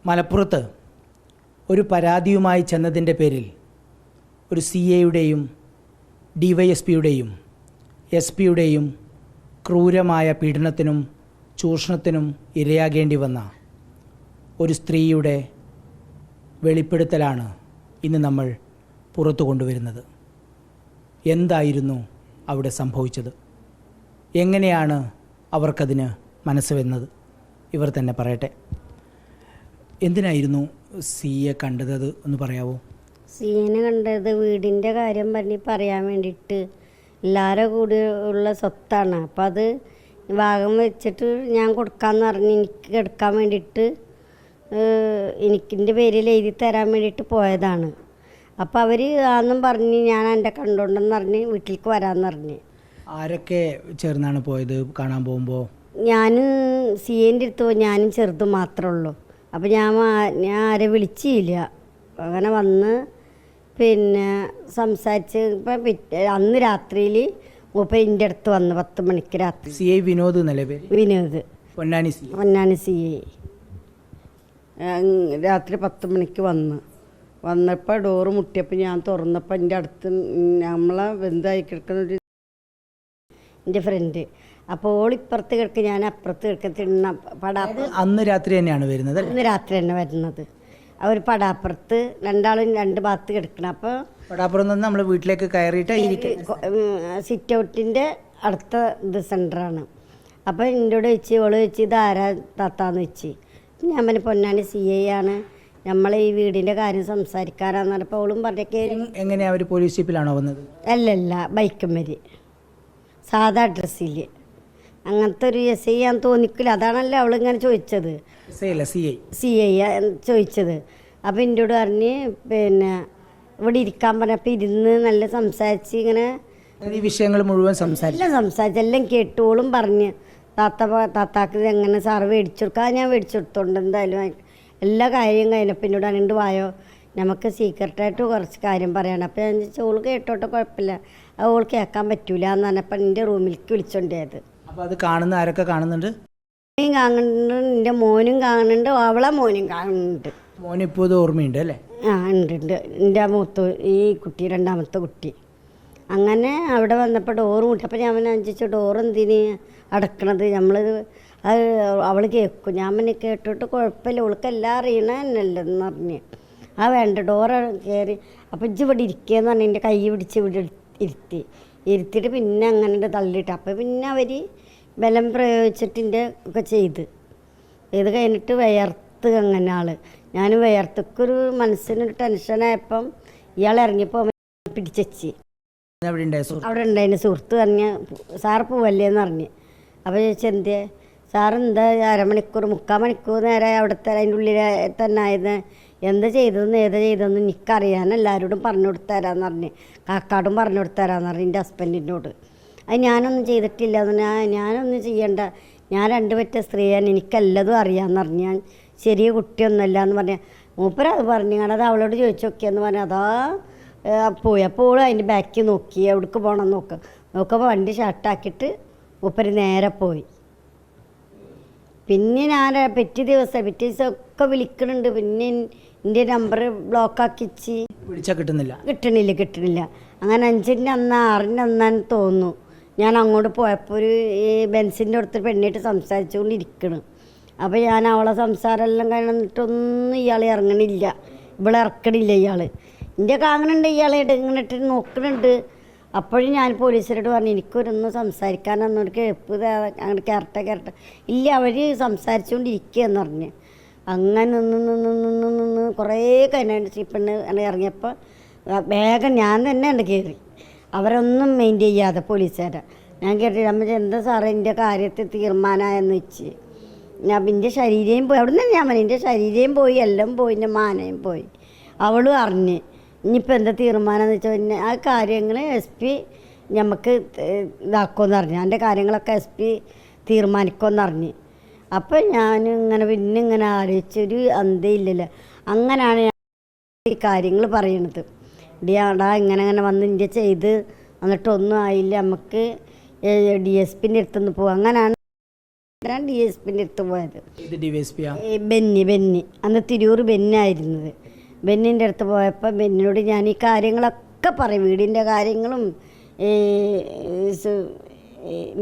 മലപ്പുറത്ത് ഒരു പരാതിയുമായി ചെന്നതിൻ്റെ പേരിൽ ഒരു CAയുടെയും DYSPയുടെയും SP-യുടെയും ക്രൂരമായ പീഡനത്തിനും ചൂഷണത്തിനും ഇരയാകേണ്ടി വന്ന ഒരു സ്ത്രീയുടെ വെളിപ്പെടുത്തലാണ് ഇന്ന് നമ്മൾ പുറത്തു കൊണ്ടുവരുന്നത്. എന്തായിരുന്നു അവിടെ സംഭവിച്ചത്? എങ്ങനെയാണ് അവർക്കതിന് മനസ്സ് വന്നത്? ഇവർ തന്നെ പറയട്ടെ. എന്തിനായിരുന്നു CA കണ്ടത് ഒന്ന് പറയാമോ? CAനെ കണ്ടത് വീടിൻ്റെ കാര്യം പറയാൻ വേണ്ടിയിട്ട്. എല്ലാവരും കൂടി ഉള്ള സ്വത്താണ്. അപ്പം അത് ഭാഗം വെച്ചിട്ട് ഞാൻ കൊടുക്കാമെന്ന് പറഞ്ഞ് എനിക്ക് എടുക്കാൻ വേണ്ടിയിട്ട് എനിക്കിൻ്റെ പേരിൽ എഴുതി തരാൻ വേണ്ടിയിട്ട് പോയതാണ്. അപ്പോൾ അവർ ആന്നും പറഞ്ഞ് ഞാൻ എൻ്റെ കണ്ടോണ്ടെന്ന് പറഞ്ഞ് വീട്ടിലേക്ക് വരാമെന്ന് പറഞ്ഞ്. ആരൊക്കെ ചേർന്നാണ് പോയത് കാണാൻ പോകുമ്പോൾ? ഞാൻ CAൻ്റെ അടുത്ത് പോയി, ഞാനും ചെറുതും മാത്രമേ ഉള്ളൂ. അപ്പോൾ ഞാൻ ആരെ വിളിച്ചില്ല. അങ്ങനെ വന്ന് പിന്നെ സംസാരിച്ച് ഇപ്പം അന്ന് രാത്രിയിൽ മൂപ്പര് എൻ്റെ അടുത്ത് വന്ന് 10 മണിക്ക് രാത്രി. CA വിനോദ് എന്നല്ലേ പേര്? വിനോദ്, പൊന്നാനി CA. രാത്രി 10 മണിക്ക് വന്നപ്പോൾ ഡോറ് മുട്ടിയപ്പോൾ ഞാൻ തുറന്നപ്പോൾ എൻ്റെ അടുത്ത് നമ്മളെ ബന്ധമായി കിടക്കുന്ന എൻ്റെ ഫ്രണ്ട്. അപ്പോൾ ഓളിപ്പുറത്ത് കിടക്കുക, ഞാൻ അപ്പുറത്ത് കിടക്കുക. തിണ്ണ പടാപ്പ് അന്ന് രാത്രി തന്നെയാണ് വരുന്നത്? അന്ന് രാത്രി തന്നെ വരുന്നത്. അവർ പടാപ്പുറത്ത് രണ്ടാളും 2 ഭാഗത്ത് കിടക്കണം. അപ്പോൾ പടാപ്പുറത്ത് നിന്ന് നമ്മൾ വീട്ടിലേക്ക് കയറിയിട്ട് സിറ്റ് ഔട്ടിൻ്റെ അടുത്ത സെൻറ്ററാണ്. അപ്പോൾ എന്നോട് വെച്ച് ഓള് വെച്ച് ഇതാരാ താത്താന്ന് വെച്ച്. ഞാൻ പറഞ്ഞ പൊന്നാനി CA ആണ്, നമ്മൾ ഈ വീടിൻ്റെ കാര്യം സംസാരിക്കാനാന്ന് പറഞ്ഞപ്പോൾ ഓളും പറഞ്ഞേക്കെ. എങ്ങനെയാണ് അവർ പോലീസ് ജീപ്പിലാണോ വന്നത്? അല്ലല്ല, ബൈക്കുമ്മര് സാധാ ഡ്രസ്സിൽ. അങ്ങനത്തെ ഒരു SI ആണെന്ന് തോന്നിക്കില്ല. അതാണല്ലോ അവളിങ്ങനെ ചോദിച്ചത്. CA ചോദിച്ചത്. അപ്പോൾ എന്നോട് പറഞ്ഞ് പിന്നെ ഇവിടെ ഇരിക്കാൻ പറഞ്ഞപ്പോൾ ഇരുന്ന് നല്ല സംസാരിച്ച് ഇങ്ങനെ ഈ വിഷയങ്ങൾ മുഴുവൻ സംസാരിച്ചെല്ലാം കേട്ടോളും പറഞ്ഞ് താത്താക്ക് എങ്ങനെ സാറ് മേടിച്ചു കൊടുക്കാം. ഞാൻ മേടിച്ചു കൊടുത്തോണ്ട് എന്തായാലും എല്ലാ കാര്യവും കഴിഞ്ഞപ്പോൾ എന്നോട് അനണ്ട് വായോ, നമുക്ക് സീക്രട്ടായിട്ട് കുറച്ച് കാര്യം പറയണം. അപ്പോൾ ഞാൻ ചോള് കേട്ടോട്ടെ, കുഴപ്പമില്ല. അത് ഓൾ കേൾക്കാൻ പറ്റൂല എന്ന് പറഞ്ഞപ്പോൾ എൻ്റെ റൂമിലേക്ക് വിളിച്ചോണ്ടത്. അപ്പോൾ അത് കാണുന്ന ആരൊക്കെ കാണുന്നുണ്ട്? കാണുന്നുണ്ട്, എൻ്റെ മോനും കാണുന്നുണ്ട്, അവളെ മോനും കാണുന്നുണ്ട്. മോനിപ്പോൾ ഇത് ഓർമ്മയുണ്ട് അല്ലേ? ആ ഉണ്ട്. എൻ്റെ ഈ കുട്ടി, രണ്ടാമത്തെ കുട്ടി. അങ്ങനെ അവിടെ വന്നപ്പോൾ ഡോറ് മുട്ടി. അപ്പോൾ ഞാൻ ചോദിച്ചു ഡോറ് എന്തിന് അടക്കണത്, നമ്മൾ അത് അവൾ കേൾക്കും. ഞാൻ പിന്നെ കേട്ടോട്ട് കുഴപ്പമില്ല, അവൾക്ക് എല്ലാം അറിയണമെന്നല്ലെന്ന് പറഞ്ഞ്. ആ വേണ്ട ഡോറ് കയറി. അപ്പോൾ ഇജ്ജ് ഇവിടെ ഇരിക്കുകയെന്ന് പറഞ്ഞ് എൻ്റെ കൈ പിടിച്ച് ഇവിടെ ഇരുത്തിയിട്ട് പിന്നെ അങ്ങനെ തള്ളിയിട്ട്. അപ്പോൾ പിന്നെ അവർ ബലം പ്രയോഗിച്ചിട്ടിൻ്റെ ഒക്കെ ചെയ്ത് കഴിഞ്ഞിട്ട് വിയർത്ത് അങ്ങനെ ആൾ. ഞാൻ വിയർത്തൊക്കൊരു മനസ്സിനൊരു ടെൻഷനായപ്പം ഇയാൾ ഇറങ്ങിയപ്പോൾ പിടിച്ചെച്ച് അവിടെ ഉണ്ടായിരുന്നു. സുഹൃത്ത് പറഞ്ഞ് സാറ് പോവല്ലേന്ന് പറഞ്ഞ്. അപ്പോൾ ചോദിച്ചെന്തേ സാറെന്താ 1/2 മണിക്കൂർ 3/4 മണിക്കൂർ നേരെ അവിടുത്തെ അതിൻ്റെ ഉള്ളിൽ തന്നെ ആയത്, എന്താ ചെയ്തതെന്ന് ഏതാ ചെയ്തതെന്ന് എനിക്കറിയാൻ എല്ലാവരോടും പറഞ്ഞു കൊടുത്തരാന്ന് പറഞ്ഞ്, കാക്കാടും പറഞ്ഞു കൊടുത്തരാന്ന് പറഞ്ഞ് എൻ്റെ ഹസ്ബൻഡിനോട്. അത് ഞാനൊന്നും ചെയ്തിട്ടില്ല എന്ന്. ഞാനൊന്നും ചെയ്യണ്ട, ഞാൻ 2 പറ്റ സ്ത്രീയാണ്, എനിക്കെല്ലതും അറിയാമെന്ന് പറഞ്ഞ്. ഞാൻ ചെറിയ കുട്ടിയൊന്നുമല്ല എന്ന് പറഞ്ഞാൽ മൂപ്പരത് പറഞ്ഞു. അത് അവളോട് ചോദിച്ചു നോക്കിയെന്ന് പറഞ്ഞാൽ അതാ പോയി. അപ്പോൾ അതിൻ്റെ ബാക്കിൽ നോക്കി എവിടേക്ക് പോകണം നോക്കുമ്പോൾ വണ്ടി ഷർട്ടാക്കിയിട്ട് മൂപ്പര് നേരെ പോയി. പിന്നെ ഞാൻ പിറ്റേ ദിവസം ഒക്കെ വിളിക്കണുണ്ട്. പിന്നെ എൻ്റെ നമ്പർ ബ്ലോക്കാക്കിച്ച് വിളിച്ചാൽ കിട്ടണില്ല. അങ്ങനെ 5-ൻ്റെ അന്ന് 6-ൻ്റെ അന്നാന്ന് തോന്നുന്നു. ഞാൻ അങ്ങോട്ട് പോയപ്പോൾ ഒരു ബെൻസിൻ്റെ അടുത്ത് പെണ്ണിട്ട് സംസാരിച്ചുകൊണ്ടിരിക്കണം. അപ്പോൾ ഞാൻ അവളെ സംസാരമെല്ലാം കഴിഞ്ഞിട്ടൊന്നും ഇയാൾ ഇറങ്ങണില്ല, ഇവിടെ ഇറക്കണില്ല ഇയാൾ. എൻ്റെ കാണുന്നുണ്ട് ഇയാളെ ഇടങ്ങിട്ട് നോക്കണുണ്ട്. അപ്പോഴും ഞാൻ പോലീസിനോട് പറഞ്ഞു എനിക്കൊരൊന്നും സംസാരിക്കാനൊന്നും കേപ്പ് അങ്ങോട്ട് കയറട്ടെ ഇല്ല, അവർ സംസാരിച്ചുകൊണ്ടിരിക്കുകയെന്ന് പറഞ്ഞ്. അങ്ങനെ നിന്ന് കുറേ കഴിഞ്ഞ പെണ്ണ് ഇറങ്ങിയപ്പോൾ വേഗം ഞാൻ തന്നെ ഉണ്ട് കയറി. അവരൊന്നും മെയിൻറ്റെയിൻ ചെയ്യാതെ പോലീസുകാരെ. ഞാൻ കേട്ടിട്ട് നമ്മൾ എന്താ സാറേ എൻ്റെ കാര്യത്തിൽ തീരുമാനമായെന്ന് വെച്ച്. ഞാൻ എൻ്റെ ശരീരയും പോയി. അവിടെ നിന്ന് ഞാൻ പറഞ്ഞു എൻ്റെ ശരീരയും പോയി, എല്ലാം പോയി, എൻ്റെ മാനയും പോയി. അവളും അറിഞ്ഞ് ഇനിയിപ്പോൾ എന്താ തീരുമാനം എന്ന് വെച്ചാൽ പിന്നെ ആ കാര്യങ്ങൾ SP നമുക്ക് ഇതാക്കുമെന്ന് പറഞ്ഞു. എൻ്റെ കാര്യങ്ങളൊക്കെ SP തീരുമാനിക്കുമെന്ന് അറിഞ്ഞ്. അപ്പം ഞാൻ ഇങ്ങനെ ആലോചിച്ചൊരു അന്തയില്ലല്ലോ. അങ്ങനെയാണ് ഞാൻ ഈ കാര്യങ്ങൾ പറയണത്. ഇടിയാടാ ഇങ്ങനെ വന്ന് ഇന്ത്യ ചെയ്ത് എന്നിട്ടൊന്നും ആയില്ല, നമുക്ക് DSPൻ്റെ അടുത്തുനിന്ന് പോകും. അങ്ങനെയാണ് ഞാൻ DSPൻ്റെ അടുത്ത് പോയത്. ഇത് DSPയാ? ബെന്നി അന്ന് തിരൂർ ബെന്നായിരുന്നത്. ബെന്നിൻ്റെ അടുത്ത് പോയപ്പോൾ ബെന്നിനോട് ഞാൻ ഈ കാര്യങ്ങളൊക്കെ പറയും, വീടിൻ്റെ കാര്യങ്ങളും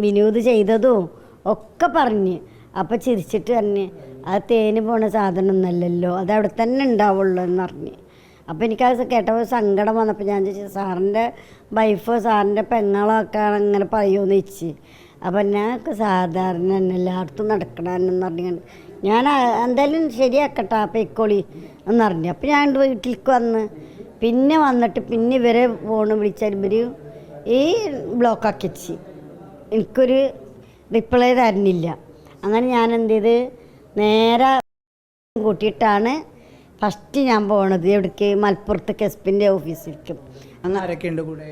വിനോദ് ചെയ്തതും ഒക്കെ പറഞ്ഞ്. അപ്പോൾ ചിരിച്ചിട്ട് തന്നെ അത് തേന് പോണ സാധനം ഒന്നല്ലല്ലോ, അത് അവിടെ തന്നെ ഉണ്ടാവുള്ളൂ എന്ന് പറഞ്ഞ്. അപ്പോൾ എനിക്കത് കേട്ടപ്പോൾ സങ്കടം വന്നപ്പോൾ ഞാൻ ചോദിച്ചു, സാറിൻ്റെ വൈഫോ സാറിൻ്റെ പെങ്ങളൊക്കെ അങ്ങനെ പറയുമെന്ന് ചോദിച്ചു. അപ്പം ഞാൻ സാധാരണ തന്നെ എല്ലായിടത്തും നടക്കണമെന്ന് പറഞ്ഞു. ഞാൻ എന്തായാലും ശരിയാക്കട്ടെ പൊയ്ക്കോളി എന്ന് പറഞ്ഞു. അപ്പോൾ ഞാൻ വീട്ടിലേക്ക് വന്ന് പിന്നെ വന്നിട്ട് പിന്നെ ഇവരെ ഫോണ് വിളിച്ചാൽ ഇവർ ഈ ബ്ലോക്കാക്കി വെച്ച് എനിക്കൊരു റിപ്ലൈ തരുന്നില്ല. അങ്ങനെ ഞാൻ എന്ത് ചെയ്ത് നേരെ കൂട്ടിയിട്ടാണ് ഫസ്റ്റ് ഞാൻ പോണത്. എവിടേക്ക്? മലപ്പുറത്ത് കെസ്പിൻ്റെ ഓഫീസിലേക്ക്. അങ്ങനെ ആരൊക്കെയുണ്ട് കൂടെ?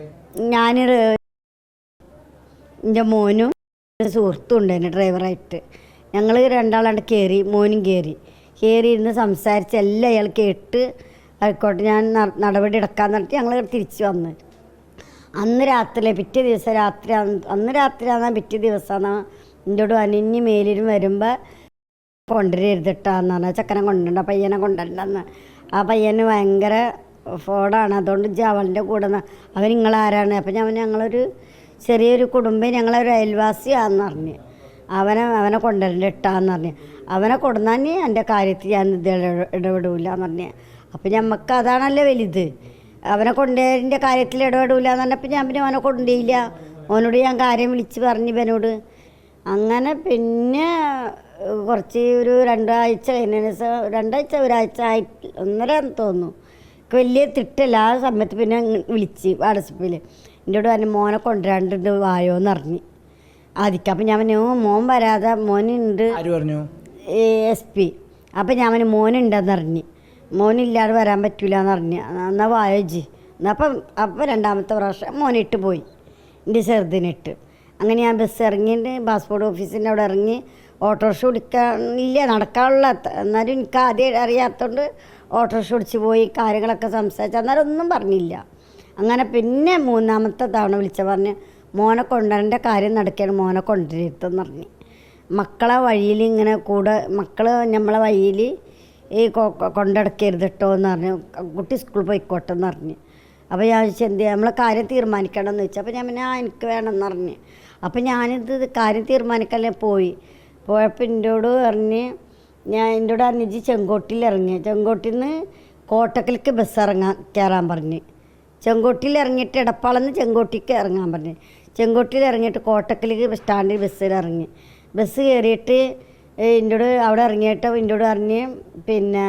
ഞാനൊരു എൻ്റെ മോനും സുഹൃത്തും ഉണ്ടായിരുന്നു ഡ്രൈവറായിട്ട്. ഞങ്ങൾ രണ്ടാളാണ്ട് കയറി, മോനും കയറി ഇരുന്ന് സംസാരിച്ച് എല്ലാം അയാൾ കേട്ട് ആയിക്കോട്ടെ ഞാൻ നടപടി എടുക്കാന്ന് പറഞ്ഞിട്ട് ഞങ്ങൾ തിരിച്ച് വന്ന്. അന്ന് രാത്രി പിറ്റേ ദിവസം രാത്രി, അന്ന് രാത്രിയാണ് പിറ്റേ ദിവസമാണ് എന്നോട് അനിഞ്ഞ് മേലിലും വരുമ്പോൾ കൊണ്ടുവരരുതിട്ടാന്ന് പറഞ്ഞാൽ ചെക്കനെ കൊണ്ടുവരണ്ട, പയ്യനെ കൊണ്ടുവരണ്ടെന്ന്. ആ പയ്യന് ഭയങ്കര ഫോഡാണ്, അതുകൊണ്ട് അവൻ്റെ കൂടെ അവൻ നിങ്ങളാരാണ്? അപ്പം ഞങ്ങളൊരു ചെറിയൊരു കുടുംബം, ഞങ്ങളൊരു അയൽവാസിയാണെന്ന് പറഞ്ഞ്. അവനെ കൊണ്ടുവരണ്ട ഇട്ടാന്ന് പറഞ്ഞ്. അവനെ കൊടുന്നാൽ എൻ്റെ കാര്യത്തിൽ ഞാൻ ഇത് ഇടപെടില്ല എന്ന് പറഞ്ഞ്. അപ്പം ഞമ്മക്ക് അതാണല്ലോ വലുത്. അവനെ കൊണ്ടുവരൻ്റെ കാര്യത്തിൽ ഇടപെടില്ല എന്ന് പറഞ്ഞപ്പോൾ ഞാൻ പിന്നെ അവനെ കൊണ്ടുപോയില്ല. അവനോട് ഞാൻ കാര്യം വിളിച്ച് പറഞ്ഞു ഇവനോട്. അങ്ങനെ പിന്നെ കുറച്ച് ഒരു രണ്ടാഴ്ച ഒരാഴ്ച ഒന്നര തോന്നുന്നു. വലിയ തിട്ടല്ല ആ സമയത്ത്. പിന്നെ വിളിച്ച് വാട്സപ്പിൽ എന്നോട് പറഞ്ഞു മോനെ കൊണ്ടുവരാണ്ട് വായോന്ന് അറിഞ്ഞ് ആദിക്ക. അപ്പം ഞാൻ പറഞ്ഞു മോൻ വരാതെ മോനുണ്ട് SP. അപ്പം ഞാൻ പറഞ്ഞു മോനുണ്ടെന്ന് അറിഞ്ഞ്. മോനില്ലാതെ വരാൻ പറ്റൂല എന്ന് പറഞ്ഞ്. എന്നാൽ വായോജി അപ്പം രണ്ടാമത്തെ പ്രാവശ്യം മോനിട്ട് പോയി, എൻ്റെ ചെറുതിനിട്ട്. അങ്ങനെ ഞാൻ ബസ് ഇറങ്ങിയിട്ട് പാസ്പോർട്ട് ഓഫീസിൻ്റെ അവിടെ ഇറങ്ങി ഓട്ടോറിക്ഷ ഓടിക്കാനില്ല, നടക്കാനുള്ള. എന്നാലും എനിക്ക് ആദ്യം അറിയാത്തതുകൊണ്ട് ഓട്ടോറിക്ഷ ഓടിച്ച് പോയി കാര്യങ്ങളൊക്കെ സംസാരിച്ചു. അന്നേരം ഒന്നും പറഞ്ഞില്ല. അങ്ങനെ പിന്നെ മൂന്നാമത്തെ തവണ വിളിച്ച പറഞ്ഞ് മോനെ കൊണ്ടുവരേണ്ട കാര്യം നടക്കുകയാണ്, മോനെ കൊണ്ടുവരുത്തെന്ന് പറഞ്ഞ്. മക്കളെ വഴിയിൽ ഇങ്ങനെ കൂടെ മക്കൾ നമ്മളെ വഴിയിൽ ഈ കൊണ്ടടക്കരുത് കേട്ടോ എന്ന് പറഞ്ഞു. കുട്ടി സ്കൂളിൽ പോയിക്കോട്ടെ എന്ന് പറഞ്ഞ്. അപ്പോൾ ഞാൻ ചോദിച്ചാൽ എന്ത് നമ്മളെ കാര്യം തീരുമാനിക്കണമെന്ന് ചോദിച്ചു. അപ്പോൾ ഞാൻ പിന്നെ എനിക്ക് വേണമെന്ന് പറഞ്ഞ്. അപ്പം ഞാനിത് കാര്യം തീരുമാനിക്കല്ലേ പോയപ്പോൾ എന്നോട് പറഞ്ഞ് എന്നോട് പറഞ്ഞ് ചെങ്കോട്ടിയിൽ ഇറങ്ങി. ചെങ്കോട്ടിൽ നിന്ന് കോട്ടക്കലേക്ക് ബസ് കയറാൻ പറഞ്ഞ്. ചെങ്കോട്ടിയിൽ ഇറങ്ങിയിട്ട് എടപ്പാളെന്ന് ചെങ്കോട്ടിക്ക് ഇറങ്ങാൻ പറഞ്ഞ്. ചെങ്കോട്ടിയിൽ ഇറങ്ങിയിട്ട് കോട്ടക്കലേക്ക് സ്റ്റാൻഡിൽ ബസ്സിൽ ഇറങ്ങി. ബസ് കയറിയിട്ട് എന്നോട് അവിടെ ഇറങ്ങിയിട്ട് എന്നോട് പറഞ്ഞ് പിന്നെ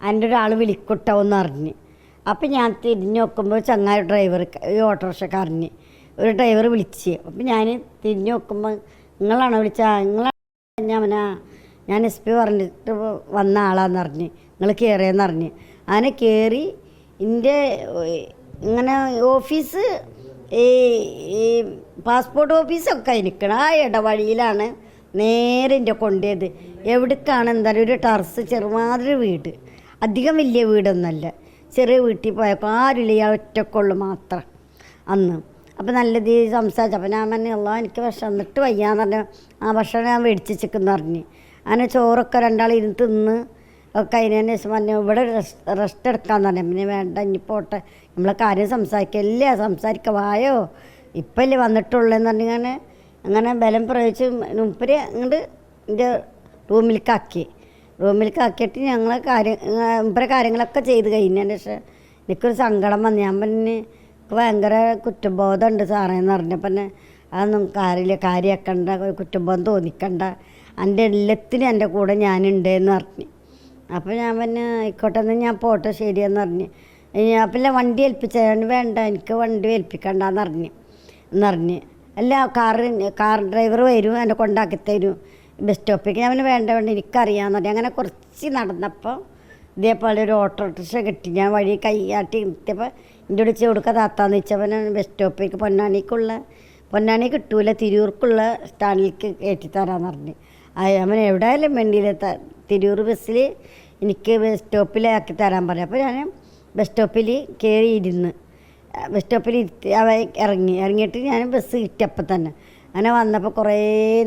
എൻ്റെ ഒരാൾ വിളിക്കുട്ടാവെന്ന് അറിഞ്ഞ്. അപ്പം ഞാൻ തിരിഞ്ഞ് നോക്കുമ്പോൾ ചങ്ങായി ഡ്രൈവർ, ഈ ഓട്ടോറിക്ഷക്കാരന് ഒരു ഡ്രൈവർ വിളിച്ച്. അപ്പം ഞാൻ തിരിഞ്ഞ് നോക്കുമ്പോൾ നിങ്ങളാണോ വിളിച്ചാൽ? ഞാൻ SP പറഞ്ഞിട്ട് വന്ന ആളാന്ന് പറഞ്ഞ്. നിങ്ങൾ കയറിയെന്ന് പറഞ്ഞ്. അങ്ങനെ കയറി എൻ്റെ ഇങ്ങനെ ഓഫീസ് ഈ പാസ്പോർട്ട് ഓഫീസൊക്കെ നിൽക്കണം. ആ ഇടവഴിയിലാണ് നേരെ എൻ്റെ കൊണ്ടുപോയത്. എവിടേക്കാണ് എന്തായാലും ഒരു ടെറസ് ചെറുമാതിരി വീട്, അധികം വലിയ വീടൊന്നുമല്ല, ചെറിയ വീട്ടിൽ പോയപ്പോൾ ആരുമില്ല, ഇയാൾ ഒറ്റക്കുള്ളു മാത്രം അന്ന്. അപ്പോൾ നല്ല രീതിയിൽ സംസാരിച്ചു. അപ്പോൾ ഞാൻ പറഞ്ഞു എനിക്ക് ഭക്ഷണം എന്നിട്ട് വയ്യാന്ന് പറഞ്ഞു. ആ ഭക്ഷണം ഞാൻ മേടിച്ച് വെച്ചെന്ന് പറഞ്ഞ്. അങ്ങനെ ചോറൊക്കെ രണ്ടാളിരുന്ന് തിന്ന് ഒക്കെ അതിന് ശേഷം പറഞ്ഞു ഇവിടെ റെസ്റ്റ് എടുക്കാമെന്ന് പറഞ്ഞു. പിന്നെ വേണ്ട ഇനി പോട്ടെ, നമ്മളെ കാര്യം സംസാരിക്കല്ലേ, സംസാരിക്കവായോ ഇപ്പല്ലേ വന്നിട്ടുള്ളതെന്ന് പറഞ്ഞാൽ അങ്ങനെ ബലം പ്രയോഗിച്ച് മുപ്പര് അങ്ങോട്ട് എൻ്റെ റൂമിലേക്കാക്കിയിട്ട് ഞങ്ങൾ മുപ്പര കാര്യങ്ങളൊക്കെ ചെയ്ത് കഴിഞ്ഞതിന് ശേഷം എനിക്കൊരു സങ്കടം വന്നു. ഞാൻ പിന്നെ ഭയങ്കര കുറ്റബോധമുണ്ട് സാറേന്ന് പറഞ്ഞപ്പോൾ തന്നെ അതൊന്നും കാര്യമാക്കണ്ട, കുറ്റബോധം തോന്നിക്കണ്ട, എൻ്റെ എല്ലാത്തിനും എൻ്റെ കൂടെ ഞാനുണ്ടെന്ന് പറഞ്ഞു. അപ്പോൾ ഞാൻ പിന്നെ ആയിക്കോട്ടെ എന്ന് ഞാൻ പോട്ടെ ശരിയെന്ന് പറഞ്ഞു. അപ്പം വണ്ടി ഏൽപ്പിച്ചാൽ വേണ്ട എനിക്ക് വണ്ടി ഏൽപ്പിക്കണ്ടെന്ന് പറഞ്ഞ് അല്ല കാർ ഡ്രൈവർ വരും എന്നെ കൊണ്ടാക്കി തരും ബസ് സ്റ്റോപ്പിലേക്ക്. ഞാൻ വേണ്ട എനിക്കറിയാമെന്ന് പറഞ്ഞു. അങ്ങനെ കുറച്ച് നടന്നപ്പോൾ ഇതേപോലെ ഒരു ഓട്ടോറിക്ഷ കിട്ടി. ഞാൻ വഴി കൈയാട്ടി നിർത്തിയപ്പോൾ എൻ്റെ വിളിച്ച് കൊടുക്കുക താത്താന്ന് വെച്ചപ്പോൾ ബസ് സ്റ്റോപ്പിലേക്ക് പൊന്നാനി കിട്ടൂല തിരൂർക്കുള്ള സ്റ്റാൻഡിലേക്ക് കയറ്റിത്തരാമെന്ന് പറഞ്ഞ്. അവൻ എവിടെയായാലും വേണ്ടിയില്ല തിരൂർ ബസ്സിൽ എനിക്ക് ബസ് സ്റ്റോപ്പിലാക്കി തരാൻ പറഞ്ഞു. അപ്പോൾ ഞാൻ ബസ് സ്റ്റോപ്പിൽ കയറിയിരുന്ന് ബസ് സ്റ്റോപ്പിൽ ഇറങ്ങിയിട്ട് ഞാൻ ബസ് കിട്ടിയപ്പോൾ തന്നെ അങ്ങനെ വന്നപ്പോൾ കുറേ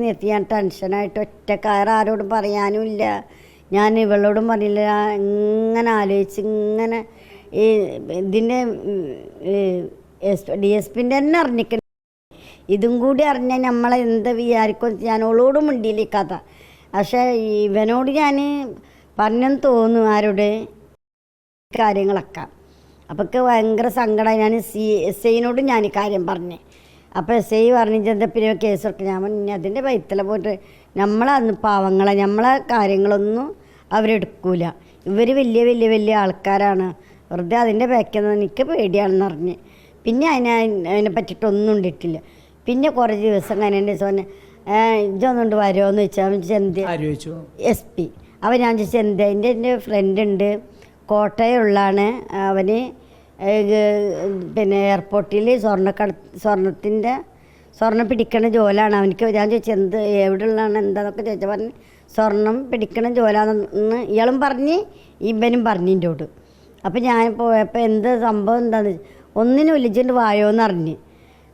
നിർത്തി ഞാൻ ടെൻഷനായിട്ട് ഒറ്റക്കാർ ആരോടും പറയാനും ഇല്ല, ഞാൻ ഇവളോടും പറഞ്ഞില്ല. ഇങ്ങനെ ആലോചിച്ച് ഇങ്ങനെ ഈ ഇതിൻ്റെ DSPൻ്റെ തന്നെ അറിഞ്ഞിക്കണം. ഇതും കൂടി അറിഞ്ഞാൽ നമ്മളെ എന്ത് വിചാരിക്കും. ഞാൻ ഓളോടും മിണ്ടിയില്ല ഈ കഥ. പക്ഷേ ഇവനോട് ഞാൻ പറഞ്ഞെന്ന് തോന്നുന്നു ആരോട് കാര്യങ്ങളൊക്കെ. അപ്പൊക്ക് ഭയങ്കര സങ്കടമായി. ഞാൻ SIനോട് ഞാൻ ഈ കാര്യം പറഞ്ഞേ. അപ്പോൾ SI പറഞ്ഞിട്ട് പിന്നെ കേസ് എടുക്കുക. ഞാൻ പറഞ്ഞു അതിൻ്റെ വൈത്തല പോയിട്ട് നമ്മളന്ന് പാവങ്ങളെ നമ്മളെ കാര്യങ്ങളൊന്നും അവരെടുക്കൂല. ഇവർ വലിയ വലിയ വലിയ ആൾക്കാരാണ്, വെറുതെ അതിൻ്റെ ബാക്കിൽ എനിക്ക് പേടിയാണെന്ന് പറഞ്ഞ് പിന്നെ അതിനെ പറ്റിയിട്ടൊന്നും ഉണ്ടിട്ടില്ല. പിന്നെ കുറേ ദിവസം കഴിഞ്ഞതിൻ്റെ ദിവസം ഇതൊന്നുകൊണ്ട് വരുമോ എന്ന് വെച്ചാൽ ചെന്ത SP. അവൻ ഞാൻ ചോദിച്ചാൽ എൻ്റെ ഫ്രണ്ട് ഉണ്ട്, കോട്ടയമുള്ളതാണ്. അവന് പിന്നെ എയർപോർട്ടിൽ സ്വർണ്ണം പിടിക്കണ ജോലാണ് അവനിക്ക്. ഞാൻ ചോദിച്ചു എവിടെയുള്ളതാണ് എന്താണെന്നൊക്കെ ചോദിച്ചാൽ പറഞ്ഞ് സ്വർണം പിടിക്കണ ജോലാണെന്ന് ഇയാളും പറഞ്ഞ് ഇവനും പറഞ്ഞിൻ്റോട്. അപ്പം ഞാൻ പോയപ്പോൾ എന്ത് സംഭവം എന്താണെന്ന് ഒന്നിനും വിളിച്ചിട്ട് വായോന്ന് അറിഞ്ഞ്.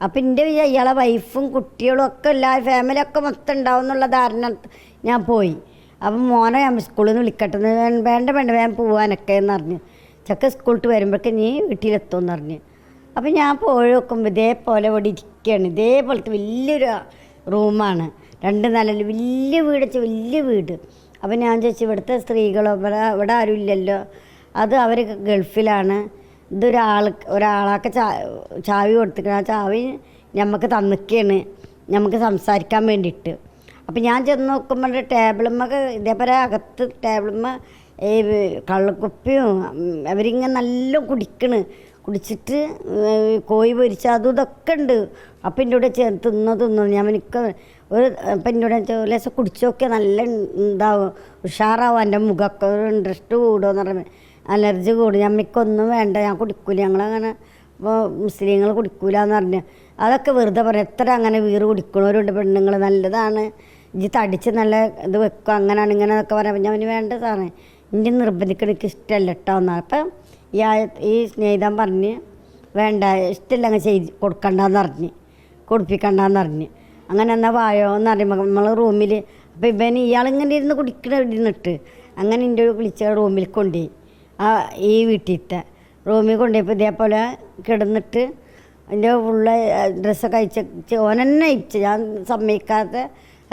അപ്പം എൻ്റെ ഇയാളെ വൈഫും കുട്ടികളും ഒക്കെ എല്ലാവരും ഫാമിലിയൊക്കെ മൊത്തം ഉണ്ടാവും എന്നുള്ള ധാരണ ഞാൻ പോയി. അപ്പം മോനെ ഞാൻ സ്കൂളിൽ നിന്ന് വിളിക്കട്ടെ, വേണ്ട വേഗം പോവാനൊക്കെ എന്ന് പറഞ്ഞ്. ചക്ക സ്കൂളിട്ട് വരുമ്പോഴേക്ക് നീ വീട്ടിലെത്തുമെന്ന് പറഞ്ഞ്. അപ്പം ഞാൻ പോയി നോക്കുമ്പോൾ ഇതേപോലെ ഇവിടെ ഇരിക്കുകയാണ്. ഇതേപോലത്തെ വലിയൊരു റൂമാണ്, 2 നിലയിൽ വലിയ വലിയ വീട്. അപ്പം ഞാൻ ചോദിച്ചു ഇവിടുത്തെ സ്ത്രീകളോ ഇവിടെ ആരും ഇല്ലല്ലോ, അത് അവർ ഗൾഫിലാണ്, ഒരാളൊക്കെ ചാവി കൊടുത്തിക്കണം, ആ ചാവി നമുക്ക് തന്നിക്കുകയാണ് നമുക്ക് സംസാരിക്കാൻ വേണ്ടിയിട്ട്. അപ്പം ഞാൻ ചെന്ന് നോക്കുമ്പോൾ ടേബിളുമ്മൊക്കെ ഇതേപോലെ അകത്ത് ടേബിളുമ്മ ഈ കള്ളക്കുപ്പിയും അവരിങ്ങനെ നല്ല കുടിച്ചിട്ട് കോഴി പൊരിച്ച അതും ഇതൊക്കെ ഉണ്ട്. അപ്പം എൻ്റെ കൂടെ തിന്നു ഞാൻ എനിക്ക് അപ്പം എൻ്റെ കൂടെ ലേശം കുടിച്ചു നോക്കിയാൽ നല്ല ഉണ്ടാവും, ഉഷാറാവും, എൻ്റെ മുഖമൊക്കെ ഒരു ഇൻട്രസ്റ്റ് കൂടുമെന്ന് പറയുമ്പോൾ അലർജി കൂടും. ഞമ്മക്കൊന്നും വേണ്ട, ഞാൻ കുടിക്കൂല, ഞങ്ങളങ്ങനെ ഇപ്പോൾ മുസ്ലിങ്ങൾ കുടിക്കൂല എന്ന് പറഞ്ഞ് അതൊക്കെ വെറുതെ പറയാം. എത്ര അങ്ങനെ വീറ് കുടിക്കണവരുണ്ട് പെണ്ണുങ്ങൾ, നല്ലതാണ്, ഇജ്ജ് തടിച്ച് നല്ല ഇത് വെക്കും, അങ്ങനെയാണ് ഇങ്ങനെ എന്നൊക്കെ പറയാം. ഞാൻ അവന് വേണ്ട സാറേ എൻ്റെ നിർബന്ധിക്കണം, എനിക്ക് ഇഷ്ടമല്ല കേട്ടോ എന്നാൽ. അപ്പം ഈ സ്നേഹിതൻ പറഞ്ഞ് വേണ്ട ഇഷ്ടമില്ല അങ്ങ് കൊടുക്കണ്ടെന്ന് പറഞ്ഞ് കൊടുപ്പിക്കണ്ടെന്ന് പറഞ്ഞ്. അങ്ങനെ എന്നാൽ വായോ എന്ന് പറയുമ്പോൾ നമ്മൾ റൂമിൽ അപ്പം ഇയാളിങ്ങനെ ഇരുന്ന് ഇരുന്നിട്ട് അങ്ങനെ എൻ്റെ വിളിച്ച റൂമിൽ കൊണ്ടുപോയി. ഈ വീട്ടിലത്തെ റൂമിൽ കൊണ്ടുപോയപ്പോൾ ഇതേപോലെ കിടന്നിട്ട് എൻ്റെ ഫുള്ള് ഡ്രസ്സൊക്കെ അയച്ച് ഓനെന്നെ അയച്ച്, ഞാൻ സമ്മതിക്കാതെ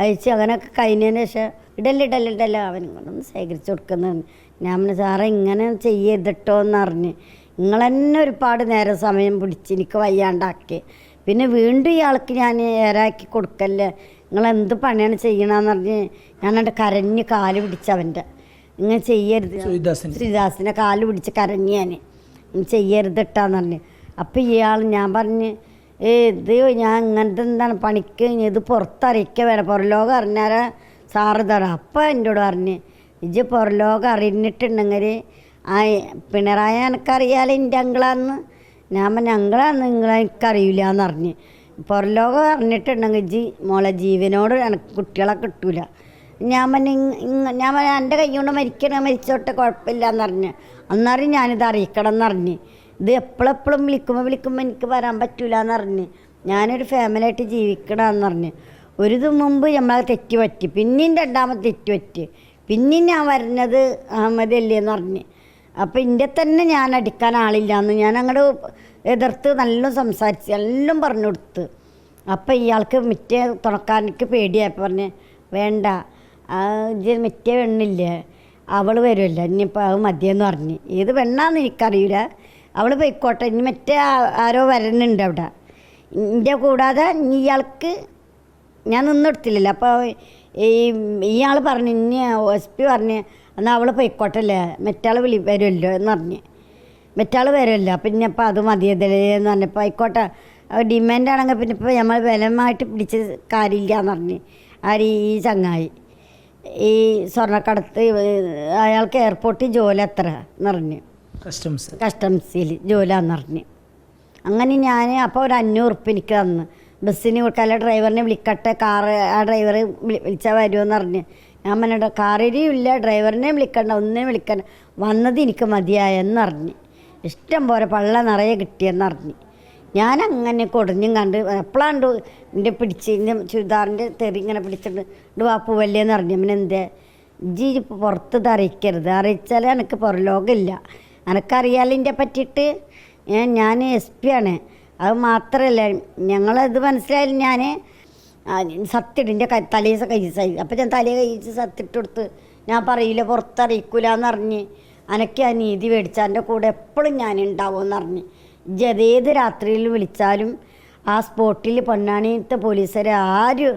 അയച്ച്. അങ്ങനെയൊക്കെ കഴിഞ്ഞതിന് ശേഷം ഇടല്ല അവൻ കൊണ്ടൊന്ന് ശേഖരിച്ച് കൊടുക്കുന്നതാണ്. ഞാൻ സാറേ ഇങ്ങനെ ചെയ്യരുതട്ടോ എന്നറിഞ്ഞ് നിങ്ങൾ തന്നെ ഒരുപാട് നേരം സമയം പിടിച്ച് എനിക്ക് വയ്യാണ്ടാക്കി. പിന്നെ വീണ്ടും ഇയാൾക്ക് ഞാൻ ഏറാക്കി കൊടുക്കല്ലേ, നിങ്ങളെന്ത് പണിയാണ് ചെയ്യണമെന്ന് പറഞ്ഞ് ഞാനവിടെ കരഞ്ഞ് കാല് പിടിച്ചവൻ്റെ ഇങ്ങനെ ചെയ്യരുത്, ശ്രീദാസിനെ കാല് പിടിച്ച് കരഞ്ഞ് ഞാൻ ചെയ്യരുത് ഇട്ടാന്ന് പറഞ്ഞ്. അപ്പം ഇയാൾ ഞാൻ പറഞ്ഞ് ഇത് ഞാൻ ഇങ്ങനത്തെ എന്താണ് പണിക്ക് ഇത് പുറത്തറിയിക്കുക വേണം, പുറലോകം അറിഞ്ഞാൽ സാറ് തരാം. അപ്പം എന്നോട് പറഞ്ഞ് ഇജ്ജ് പുറലോകം അറിഞ്ഞിട്ടുണ്ടെങ്കിൽ പിണറായി എനിക്കറിയാലോ എൻ്റെ അങ്കിളാന്ന്. ഞാൻ പറഞ്ഞ അങ്കിളാന്ന് എനിക്കറിയില്ല എന്ന് പറഞ്ഞ്. പുറലോകം അറിഞ്ഞിട്ടുണ്ടെങ്കിൽ ഇജ്ജ് മോളെ ജീവനോട് എനിക്ക് കുട്ടികളെ കിട്ടൂല. ഞാൻ പറഞ്ഞ എൻ്റെ കൈ കൊണ്ട് മരിച്ചോട്ടെ കുഴപ്പമില്ല എന്ന് പറഞ്ഞ്. അന്നറിഞ്ഞ് ഞാനിത് അറിയിക്കണം എന്നറിഞ്ഞ്. ഇത് എപ്പോഴെപ്പോഴും വിളിക്കുമ്പോൾ എനിക്ക് വരാൻ പറ്റൂല എന്നറിഞ്ഞ്. ഞാനൊരു ഫാമിലിയായിട്ട് ജീവിക്കണമെന്ന് പറഞ്ഞ്. ഒരു മുമ്പ് നമ്മളെ തെറ്റ് പറ്റി, പിന്നെയും രണ്ടാമത് തെറ്റ് പറ്റി, പിന്നെയും ഞാൻ വരുന്നത് അഹമ്മദല്ലേന്ന് പറഞ്ഞ്. അപ്പം എൻ്റെ തന്നെ ഞാൻ അടിക്കാൻ ആളില്ലാന്ന് ഞാൻ അങ്ങോട്ട് എതിർത്ത് നല്ല സംസാരിച്ച് എല്ലാം പറഞ്ഞു കൊടുത്ത്. അപ്പം ഇയാൾക്ക് മറ്റേ തുണക്കാരനക്ക് പേടിയായപ്പോൾ പറഞ്ഞ് വേണ്ട മറ്റേ പെണ്ണില്ലേ അവൾ വരുമല്ലോ ഇനിയിപ്പോൾ അത് മതിയെന്ന് പറഞ്ഞ്. ഏത് പെണ്ണാന്ന് എനിക്കറിയില്ല, അവൾ പോയിക്കോട്ടെ, ഇനി മറ്റേ ആരോ വരുന്നുണ്ട് അവിടെ എൻ്റെ കൂടാതെ ഇയാൾക്ക് ഞാൻ നിന്നെടുത്തില്ലല്ലോ. അപ്പോൾ ഇയാൾ പറഞ്ഞു ഇനി SP പറഞ്ഞ് എന്നാൽ അവൾ പോയിക്കോട്ടല്ലേ മറ്റാൾ വരുമല്ലോ എന്ന് പറഞ്ഞ്. മറ്റാൾ വരുമല്ലോ അപ്പം ഇനി അപ്പം അത് മതിയതല്ലേ എന്ന് പറഞ്ഞപ്പോൾ ആയിക്കോട്ടെ ഡിമാൻഡാണെങ്കിൽ പിന്നെ ഇപ്പോൾ നമ്മൾ ബലമായിട്ട് പിടിച്ച് കാര്യമില്ല എന്ന് പറഞ്ഞ്. ഈ ചങ്ങായി ഈ സ്വർണ്ണക്കടത്ത് അയാൾക്ക് എയർപോർട്ടിൽ ജോലി എത്ര എന്ന് പറഞ്ഞ്, കസ്റ്റംസിൽ ജോലിയാന്ന് പറഞ്ഞ്. അങ്ങനെ ഞാൻ അപ്പോൾ ഒരു 500 ഉറുപ്പ്യ എനിക്ക് തന്ന് ബസ്സിന് കൊടുക്കാല്ല, ഡ്രൈവറിനെ വിളിക്കട്ടെ, ആ ഡ്രൈവർ വിളിച്ചാൽ വരുമെന്ന് പറഞ്ഞ്. ഞാൻ പറഞ്ഞ കാറിലും ഇല്ല, ഡ്രൈവറിനെ വിളിക്കണ്ട, ഒന്നിനെ വിളിക്കണ്ട, വന്നത് എനിക്ക് മതിയായെന്ന് അറിഞ്ഞ്. ഇഷ്ടം പോലെ പള്ള നിറയെ കിട്ടിയെന്ന് അറിഞ്ഞ്. ഞാൻ അങ്ങനെ കുടഞ്ഞും കണ്ട് എപ്പോഴാണ്ട് എൻ്റെ പിടിച്ച് എൻ്റെ ചുരിദാറിൻ്റെ തെറി ഇങ്ങനെ പിടിച്ചിട്ട് വാപ്പു വല്ലേന്ന് പറഞ്ഞു പിന്നെ എന്തേ ജി പുറത്ത് അറിയിക്കരുത്, അറിയിച്ചാൽ എനിക്ക് പുറലോകമില്ല, എനിക്കറിയാലോ ഇതിൻ്റെ പറ്റിയിട്ട്. ഞാൻ SP ആണ്, അത് മാത്രമല്ല ഞങ്ങളത് മനസ്സിലായാലും ഞാൻ സത്യമിട്ട് എൻ്റെ തലയിൽ കഴിച്ചായി. അപ്പം ഞാൻ തലയെ കഴിച്ച് സത്യമിട്ട് കൊടുത്ത് ഞാൻ പറയില്ല പുറത്തറിയിക്കൂല എന്നറിഞ്ഞ് എനിക്ക് ആ നീതി മേടിച്ചാൽ എൻ്റെ കൂടെ എപ്പോഴും ഞാൻ ഉണ്ടാവുമെന്ന് അറിഞ്ഞ് ഏത് രാത്രിയിൽ വിളിച്ചാലും ആ സ്പോട്ടിൽ പൊന്നാണിത്തെ പോലീസുകാർ ആര്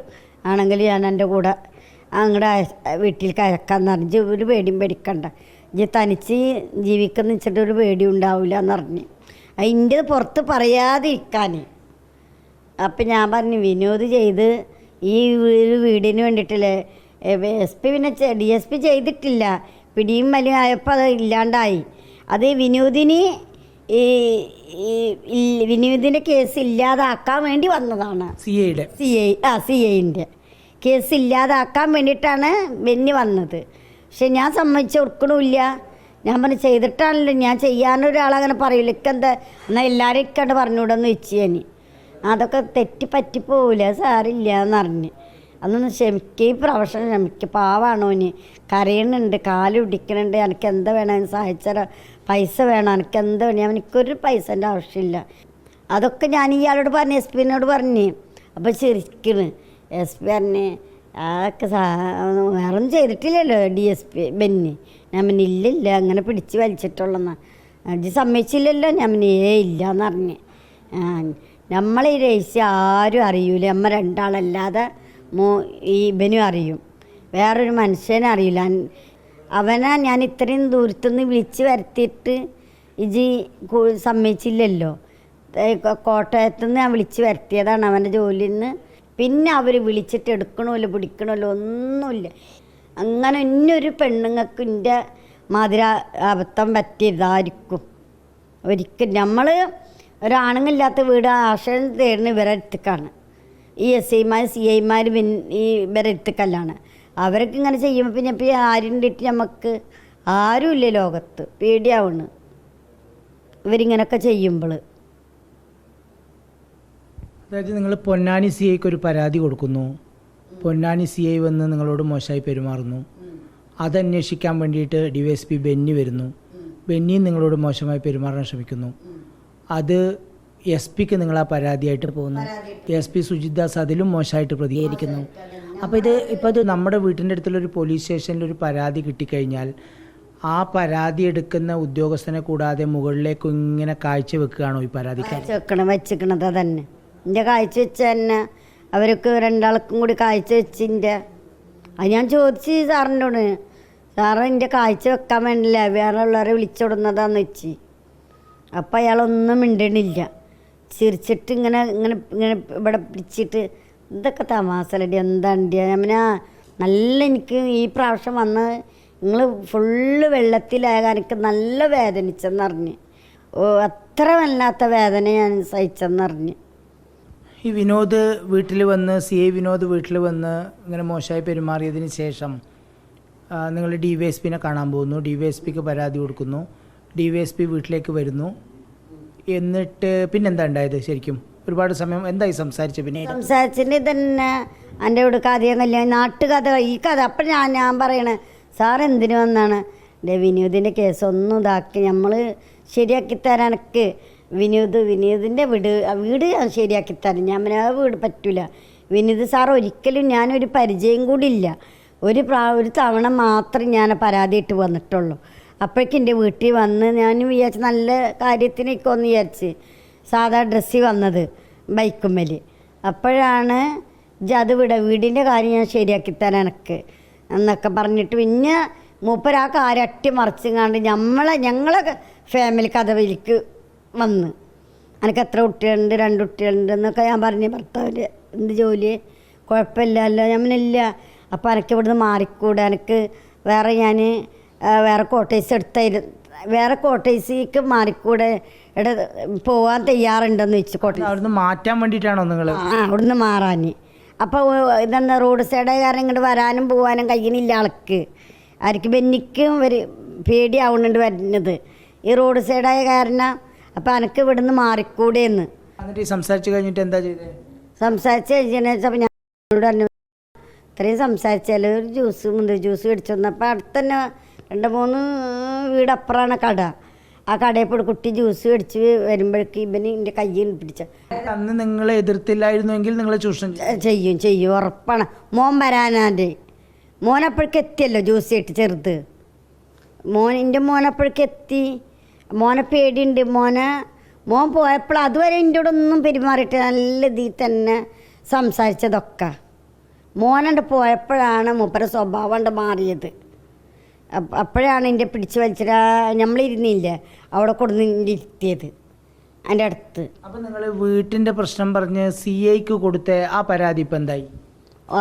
ആണെങ്കിലും ഞാൻ എൻ്റെ കൂടെ അങ്ങടെ വീട്ടിൽ കയക്കാന്ന് പറഞ്ഞ് ഒരു പേടിയും പേടിക്കണ്ട, ഇജ്ജ് തനിച്ച് ജീവിക്കുന്ന വെച്ചിട്ട് ഒരു പേടി ഉണ്ടാവില്ല എന്നറിഞ്ഞ് അതിൻ്റെ പുറത്ത് പറയാതിരിക്കാൻ. അപ്പം ഞാൻ പറഞ്ഞു വിനോദ് ചെയ്ത് ഈ ഒരു വീടിന് വേണ്ടിയിട്ടില്ലേ SP പിന്നെ DSP ചെയ്തിട്ടില്ല, പിടിയും വലിയ ആയപ്പോൾ അത് ഇല്ലാണ്ടായി. അത് വിനോദിൻ്റെ കേസ് ഇല്ലാതാക്കാൻ വേണ്ടി വന്നതാണ്. CIൻ്റെ കേസ് ഇല്ലാതാക്കാൻ വേണ്ടിയിട്ടാണ് ബെന്നി വന്നത്. പക്ഷെ ഞാൻ സമ്മതിച്ച് കൊടുക്കണമില്ല. ഞാൻ പറഞ്ഞു ചെയ്തിട്ടാണല്ലോ, ഞാൻ ചെയ്യാനൊരാളങ്ങനെ പറയില്ല, ഇക്കെന്താ എന്നാൽ എല്ലാവരും ഇക്കണ്ട് പറഞ്ഞുകൂടെന്ന് വെച്ച് ഞാൻ. അതൊക്കെ തെറ്റി പറ്റിപ്പോവില്ല, സാറില്ല എന്നറിഞ്ഞ് അതൊന്ന് ക്ഷമിക്കുക, ഈ പ്രൊഫഷൻ ക്ഷമിക്കുക. പാവാണോ ഇനി കരയണുണ്ട്, കാലുടിക്കണുണ്ട്, എനിക്ക് എന്താ വേണം അതിന് സഹായിച്ചാൽ പൈസ വേണം, എനിക്ക് എന്താ വേണം, എനിക്കൊരു പൈസൻ്റെ ആവശ്യമില്ല. അതൊക്കെ ഞാൻ ഇയാളോട് പറഞ്ഞു, SP-നോട് പറഞ്ഞ്. അപ്പോൾ ചിരിക്കണ് SP പറഞ്ഞ് അതൊക്കെ വേറൊന്നും ചെയ്തിട്ടില്ലല്ലോ DSP ബെന്നി. ഞാൻ പിന്നെ ഇല്ലില്ല അങ്ങനെ പിടിച്ച് വലിച്ചിട്ടുള്ളെന്നാ അത് സമ്മതിച്ചില്ലല്ലോ. ഞാൻ പിന്നെ ഇല്ല എന്ന് പറഞ്ഞ്. നമ്മളീ രഹസ്യം ആരും അറിയൂല, നമ്മൾ രണ്ടാളല്ലാതെ ഈ ബെനും അറിയും, വേറൊരു മനുഷ്യനെ അറിയില്ല. അവനെ ഞാൻ ഇത്രയും ദൂരത്തുനിന്ന് വിളിച്ച് വരുത്തിയിട്ട് ഇജി സമ്മതിച്ചില്ലല്ലോ. കോട്ടയത്തുനിന്ന് ഞാൻ വിളിച്ച് വരുത്തിയതാണ് അവൻ്റെ ജോലിയിൽ നിന്ന്. പിന്നെ അവർ വിളിച്ചിട്ട് എടുക്കണമല്ലോ പിടിക്കണമല്ലോ ഒന്നുമില്ല. അങ്ങനെ ഇന്നൊരു പെണ്ണുങ്ങൾക്ക് എൻ്റെ മാതിരി അബദ്ധം പറ്റിയതായിരിക്കും ഒരിക്കലും. നമ്മൾ ഒരാണുങ്ങളില്ലാത്ത വീട് ആശ്രയം തേടുന്ന ഇവരെ അടുത്തേക്കാണ്. ഈ SIമാർ CIമാർ ഈ ഇവരെ അടുത്തേക്കല്ലാണ്. അവരൊക്കെ ഇങ്ങനെ ചെയ്യുമ്പോൾ പിന്നെ ഇപ്പോൾ ആരുണ്ടിട്ട് നമുക്ക് ആരുമില്ല ലോകത്ത്, പേടിയാവണ് ഇവരിങ്ങനെയൊക്കെ ചെയ്യുമ്പോൾ. അതായത് നിങ്ങൾ പൊന്നാനി CIക്ക് ഒരു പരാതി കൊടുക്കുന്നു, പൊന്നാനി CI വന്ന് നിങ്ങളോട് മോശമായി പെരുമാറുന്നു, അതന്വേഷിക്കാൻ വേണ്ടിയിട്ട് DYSP ബെന്നി വരുന്നു, ബെന്നിയും നിങ്ങളോട് മോശമായി പെരുമാറാൻ ശ്രമിക്കുന്നു, അത് SP-ക്ക് നിങ്ങൾ ആ പരാതിയായിട്ട് പോകുന്നു, SP സുജിത് ദാസ് അതിലും മോശമായിട്ട് പ്രതികരിക്കുന്നു. അപ്പോൾ ഇപ്പോൾ ഇത് നമ്മുടെ വീട്ടിൻ്റെ അടുത്തുള്ളൊരു പോലീസ് സ്റ്റേഷനിൽ ഒരു പരാതി കിട്ടിക്കഴിഞ്ഞാൽ ആ പരാതി എടുക്കുന്ന ഉദ്യോഗസ്ഥനെ കൂടാതെ മുകളിലേക്ക് ഇങ്ങനെ കാഴ്ച വെക്കുകയാണോ ഈ പരാതിക്കാർ? വെച്ചിക്കണത് തന്നെ എൻ്റെ കാഴ്ച വെച്ച തന്നെ അവർക്ക് രണ്ടാൾക്കും കൂടി കാഴ്ച വെച്ചിൻ്റെ അത് ഞാൻ ചോദിച്ചു സാറിനോട്, സാറ് എൻ്റെ കാഴ്ച വെക്കാൻ വേണ്ടില്ല വേറെ ഉള്ളവരെ വിളിച്ചുവിടുന്നതാന്ന് വെച്ച്. അപ്പം അയാളൊന്നും മിണ്ടണില്ല, ചിരിച്ചിട്ട് ഇങ്ങനെ ഇങ്ങനെ ഇങ്ങനെ ഇവിടെ പിടിച്ചിട്ട് ഇതൊക്കെ തമാസലടി എന്താണ്ടി ഞാൻ നല്ല എനിക്ക് ഈ പ്രാവശ്യം വന്ന് നിങ്ങൾ ഫുള്ള് വെള്ളത്തിലാകാൻ എനിക്ക് നല്ല വേദനിച്ചെന്നറിഞ്ഞ്. അത്ര വല്ലാത്ത വേദന ഞാൻ സഹിച്ചെന്നറിഞ്ഞ്. ഈ വിനോദ് വീട്ടിൽ വന്ന് CI വിനോദ് വീട്ടിൽ വന്ന് ഇങ്ങനെ മോശമായി പെരുമാറിയതിന് ശേഷം നിങ്ങൾ DYSP-നെ കാണാൻ പോകുന്നു, DYSP-ക്ക് പരാതി കൊടുക്കുന്നു, DYSP വീട്ടിലേക്ക് വരുന്നു, എന്നിട്ട് പിന്നെന്താ ഉണ്ടായത്? ശരിക്കും ഒരുപാട് സമയം എന്തായി സംസാരിച്ചു? പിന്നെ സംസാരിച്ചിട്ട് തന്നെ എൻ്റെ ഇവിടെ കഥയും കല്യാണം നാട്ടുകഥ ഈ കഥ. അപ്പം ഞാൻ പറയണേ സാർ എന്തിനു വന്നാണ് വിനോദിൻ്റെ കേസ് ഒന്നും ഇതാക്കി നമ്മൾ ശരിയാക്കി തരാനൊക്കെ വിനോദിൻ്റെ വീട് ഞാൻ ശരിയാക്കി തരാം. ഞാൻ ആ വീട് പറ്റൂല വിനോദ് സാർ ഒരിക്കലും ഞാനൊരു പരിചയം കൂടി ഇല്ല. ഒരു തവണ മാത്രം ഞാൻ പരാതിയിട്ട് വന്നിട്ടുള്ളൂ. അപ്പോഴേക്കും എൻ്റെ വീട്ടിൽ വന്ന് ഞാൻ വിചാരിച്ച് നല്ല കാര്യത്തിനൊക്കെ ഒന്ന് വിചാരിച്ച് സാധാ ഡ്രസ്സിൽ വന്നത് ബൈക്കുമ്മൽ. അപ്പോഴാണ് അത് വീടിൻ്റെ കാര്യം ഞാൻ ശരിയാക്കി തരാൻ എനിക്ക് എന്നൊക്കെ പറഞ്ഞിട്ട് പിന്നെ മൂപ്പരാ കാര്യം അട്ടിമറിച്ചങ്ങാണ്ട് ഞങ്ങളെ ഫാമിലി കഥവിലേക്ക് വന്ന് എനിക്ക് എത്ര കുട്ടികളുണ്ട് 2 കുട്ടികളുണ്ട് എന്നൊക്കെ ഞാൻ പറഞ്ഞു. ഭർത്താവിൻ്റെ എന്ത് ജോലി കുഴപ്പമില്ലല്ലോ ഞാനില്ല. അപ്പോൾ എനിക്ക് ഇവിടുന്ന് മാറിക്കൂടെ, എനിക്ക് വേറെ കോട്ടേഴ്സിലേക്ക് മാറിക്കൂടെ, ഇവിടെ പോകാൻ തയ്യാറുണ്ടെന്ന് വെച്ച് അവിടുന്ന് മാറ്റാൻ വേണ്ടിയിട്ടാണോ നിങ്ങൾ? അവിടുന്ന് മാറാൻ. അപ്പോൾ ഇതെന്താ റോഡ് സൈഡ് കാരണം ഇങ്ങോട്ട് വരാനും പോകാനും കഴിയുന്നില്ല ആർക്ക് ബെന്നിക്കും പേടിയാവുന്നുണ്ട് വരുന്നത് ഈ റോഡ് സൈഡായ കാരണം. അപ്പോൾ എനിക്ക് ഇവിടുന്ന് മാറിക്കൂടെയെന്ന്. എന്നിട്ട് ഈ സംസാരിച്ച് കഴിഞ്ഞിട്ട് എന്താ ചെയ്തത്? സംസാരിച്ച് കഴിഞ്ഞാൽ ഞാൻ പറഞ്ഞു ഇത്രയും സംസാരിച്ചാൽ ഒരു മുന്തിരി ജ്യൂസ് മേടിച്ചു വന്നപ്പോൾ അടുത്ത് തന്നെ 2-3 വീടപ്പുറമാണ് കട. ആ കടയിൽ പോയി കുട്ടി ജ്യൂസ് മേടിച്ച് വരുമ്പോഴേക്ക് ഇവന് എൻ്റെ കയ്യിൽ പിടിച്ച. അന്ന് നിങ്ങൾ എതിർത്തില്ലായിരുന്നുവെങ്കിൽ നിങ്ങൾ ചൂഷണം ചെയ്യും ഉറപ്പാണ്. മോൻ വരാനാൻ്റെ മോനപ്പോഴേക്ക് എത്തിയല്ലോ ജ്യൂസ് ഇട്ട് ചെറുത് എൻ്റെ മോനപ്പോഴേക്ക് എത്തി. മോനെ പേടിയുണ്ട്. മോൻ പോയപ്പോൾ അതുവരെ എൻ്റെ കൂടെ ഒന്നും പെരുമാറിയിട്ട് നല്ല ഇതിൽ തന്നെ സംസാരിച്ചതൊക്കെ. മോനുണ്ട് പോയപ്പോഴാണ് മൂപ്പര സ്വഭാവം കൊണ്ട് മാറിയത്. അപ്പോഴാണ് എൻ്റെ പിടിച്ച് വലിച്ചിട്ട് നമ്മളിരുന്നില്ല അവിടെ കൊടുത്തിരുത്തിയത് എൻ്റെ അടുത്ത്. അപ്പം നിങ്ങൾ വീട്ടിൻ്റെ പ്രശ്നം പറഞ്ഞ് CIക്ക് കൊടുത്ത ആ പരാതി ഇപ്പം എന്തായി?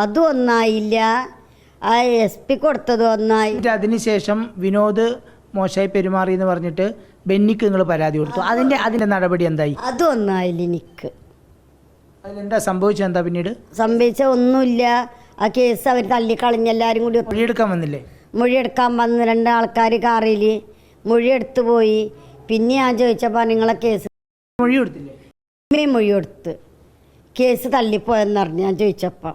അതും ഒന്നായില്ല. ആ SP കൊടുത്തതും ഒന്നായി. അതിനുശേഷം വിനോദ് മോശമായി പെരുമാറി എന്ന് പറഞ്ഞിട്ട് ബെന്നിക്ക് നിങ്ങൾ പരാതി കൊടുത്തു. അതിൻ്റെ നടപടി എന്തായി? അതും ഒന്നായില്ല. എനിക്ക് അതിലെന്താ സംഭവിച്ചത്? എന്താ പിന്നീട് സംഭവിച്ച ഒന്നുമില്ല. ആ കേസ് അവർ തള്ളിക്കളഞ്ഞ് എല്ലാവരും കൂടി മൊഴിയെടുക്കാൻ വന്നില്ലേ? മൊഴിയെടുക്കാൻ വന്ന് 2 ആൾക്കാർ കാറിൽ മൊഴിയെടുത്ത് പോയി. പിന്നെ ഞാൻ ചോദിച്ചപ്പോൾ നിങ്ങളെ കേസ് മൊഴി കൊടുത്തില്ലേ? മൊഴി കൊടുത്ത് കേസ് തള്ളിപ്പോയെന്ന് പറഞ്ഞു. ഞാൻ ചോദിച്ചപ്പോൾ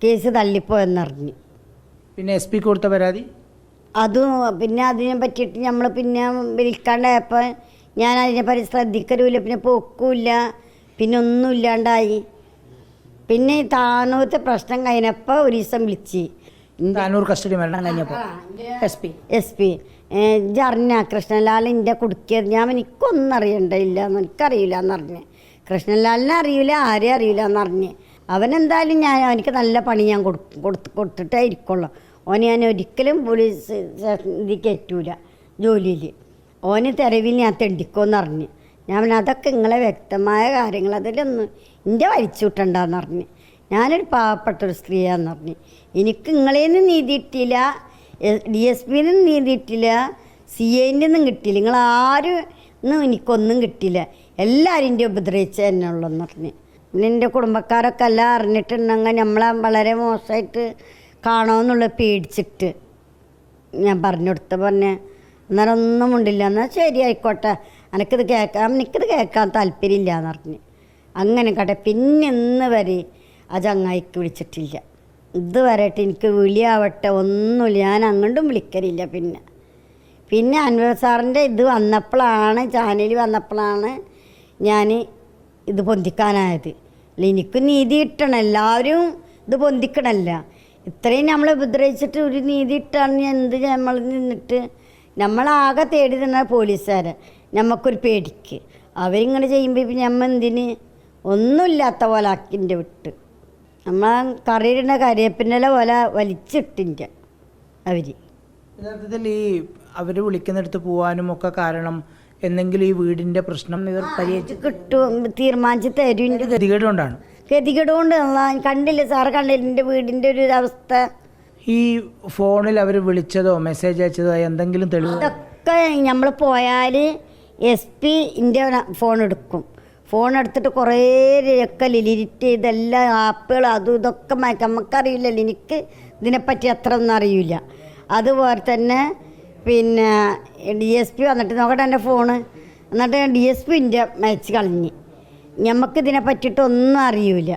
കേസ് തള്ളിപ്പോയെന്നറിഞ്ഞു. പിന്നെ SP കൊടുത്ത പരാതി അതും പിന്നെ അതിനെ പറ്റിയിട്ട് നമ്മൾ പിന്നെ വിളിക്കാണ്ടായപ്പോൾ ഞാൻ അതിനെപ്പറ്റി ശ്രദ്ധിക്കലുമില്ല. പിന്നെ പോക്കുമില്ല. പിന്നെ ഒന്നും ഇല്ലാണ്ടായി. പിന്നെ താനൂരത്തെ പ്രശ്നം കഴിഞ്ഞപ്പോൾ ഒരു ദിവസം വിളിച്ച് താനൂർ കസ്റ്റഡി മരണം കഴിഞ്ഞപ്പോൾ SP അറിഞ്ഞ കൃഷ്ണൻലാൽ എൻ്റെ കുടുക്കിയത്. ഞാൻ എനിക്കൊന്നും അറിയണ്ടില്ല, എനിക്കറിയില്ല എന്നറിഞ്ഞ്. കൃഷ്ണൻലാലിനെ അറിയില്ല, ആരെയും അറിയില്ല എന്നറിഞ്ഞ്. അവനെന്തായാലും അവനിക്ക് നല്ല പണി ഞാൻ കൊടുത്തിട്ടേ ഇരിക്കുള്ളൂ. ഞാൻ ഒരിക്കലും പോലീസ് ഇത് കയറ്റൂല ജോലിയിൽ. തെരവിൽ ഞാൻ തെണ്ടിക്കുമെന്ന് അറിഞ്ഞ്. ഞാൻ അതൊക്കെ നിങ്ങളെ വ്യക്തമായ കാര്യങ്ങൾ അതിലൊന്നും എൻ്റെ വലിച്ചു വിട്ടണ്ടെന്ന് പറഞ്ഞ്. ഞാനൊരു പാവപ്പെട്ടൊരു സ്ത്രീയാന്ന് പറഞ്ഞ്. എനിക്ക് നിങ്ങളേന്ന് നീതി കിട്ടിയില്ല, DSPന്ന് നീതി കിട്ടിയില്ല, CIൻ്റെ ഒന്നും കിട്ടിയില്ല, നിങ്ങളാരും എനിക്കൊന്നും കിട്ടിയില്ല. എല്ലാവരും എൻ്റെ ഉപദ്രവിച്ച എന്നെ ഉള്ളെന്ന് പറഞ്ഞ്. പിന്നെ എൻ്റെ കുടുംബക്കാരൊക്കെ എല്ലാം അറിഞ്ഞിട്ടുണ്ടെങ്കിൽ നമ്മളെ വളരെ മോശമായിട്ട് കാണുമെന്നുള്ള പേടിച്ചിട്ട് ഞാൻ പറഞ്ഞു കൊടുത്ത പറഞ്ഞ് അന്നേരം ഒന്നും ഉണ്ടില്ല. എന്നാൽ ശരി ആയിക്കോട്ടെ, എനിക്കിത് കേൾക്കാൻ താല്പര്യമില്ല എന്ന് പറഞ്ഞ്. അങ്ങനെ കേട്ടെ. പിന്നെ ഇന്ന് വരെ ആ ചങ്ങായിക്ക് വിളിച്ചിട്ടില്ല. ഇതുവരെയായിട്ട് എനിക്ക് വിളിയാവട്ടെ ഒന്നുമില്ല. ഞാൻ അങ്ങോട്ടും വിളിക്കലില്ല. പിന്നെ അൻവർ സാറിൻ്റെ ഇത് വന്നപ്പോഴാണ്, ചാനൽ വന്നപ്പോഴാണ് ഞാൻ ഇത് പൊന്തിക്കാനായത്. അല്ല, എനിക്ക് നീതി കിട്ടണം. എല്ലാവരും ഇത് പൊന്തിക്കണമല്ല. ഇത്രയും നമ്മൾ ഉപദ്രവിച്ചിട്ട് ഒരു നീതി ഇട്ടാണ് എന്ത് നമ്മൾ നിന്നിട്ട് നമ്മളാകെ തേടി തന്നെ പോലീസുകാരെ നമുക്കൊരു പേടിക്ക്. അവരിങ്ങനെ ചെയ്യുമ്പോൾ ഇപ്പം നമ്മൾ എന്തിന് ഒന്നുമില്ലാത്ത പോലെ ആക്കിൻ്റെ വിട്ട് നമ്മൾ കറിയിടുന്ന കരിയേപ്പിൻ്റെ പോലെ വലിച്ചിട്ടിൻ്റെ അവർ. യഥാർത്ഥത്തിൽ ഈ അവർ വിളിക്കുന്നിടത്ത് പോകാനും ഒക്കെ കാരണം എന്തെങ്കിലും ഈ വീടിൻ്റെ പ്രശ്നം ഇവർ പരിഹരിച്ച് കിട്ടും തീരുമാനിച്ച് തരും. ഗതികേട് കൊണ്ടാണ്. ഗതികേട് കൊണ്ട് കണ്ടില്ല സാറ്, കണ്ടില്ല എൻ്റെ വീടിൻ്റെ ഒരു അവസ്ഥ. ഈ ഫോണിൽ അവർ വിളിച്ചതോ മെസ്സേജ് അയച്ചതോ എന്തെങ്കിലും തെളിവ്? അതൊക്കെ നമ്മൾ പോയാൽ SP എൻ്റെ ഫോൺ എടുക്കും. ഫോൺ എടുത്തിട്ട് കുറേ ഒക്കെ ലിലിറ്റ് ചെയ്തെല്ലാം ആപ്പുകൾ അതും ഇതൊക്കെ നമുക്കറിയില്ലല്ലോ. എനിക്ക് ഇതിനെപ്പറ്റി അത്ര ഒന്നും അറിയില്ല. അതുപോലെ തന്നെ പിന്നെ DSP വന്നിട്ട് നോക്കട്ടെ എൻ്റെ ഫോണ്. എന്നിട്ട് DSP എൻ്റെ അയച്ച് കളഞ്ഞ്. നമുക്കിതിനെ പറ്റിയിട്ടൊന്നും അറിയില്ല.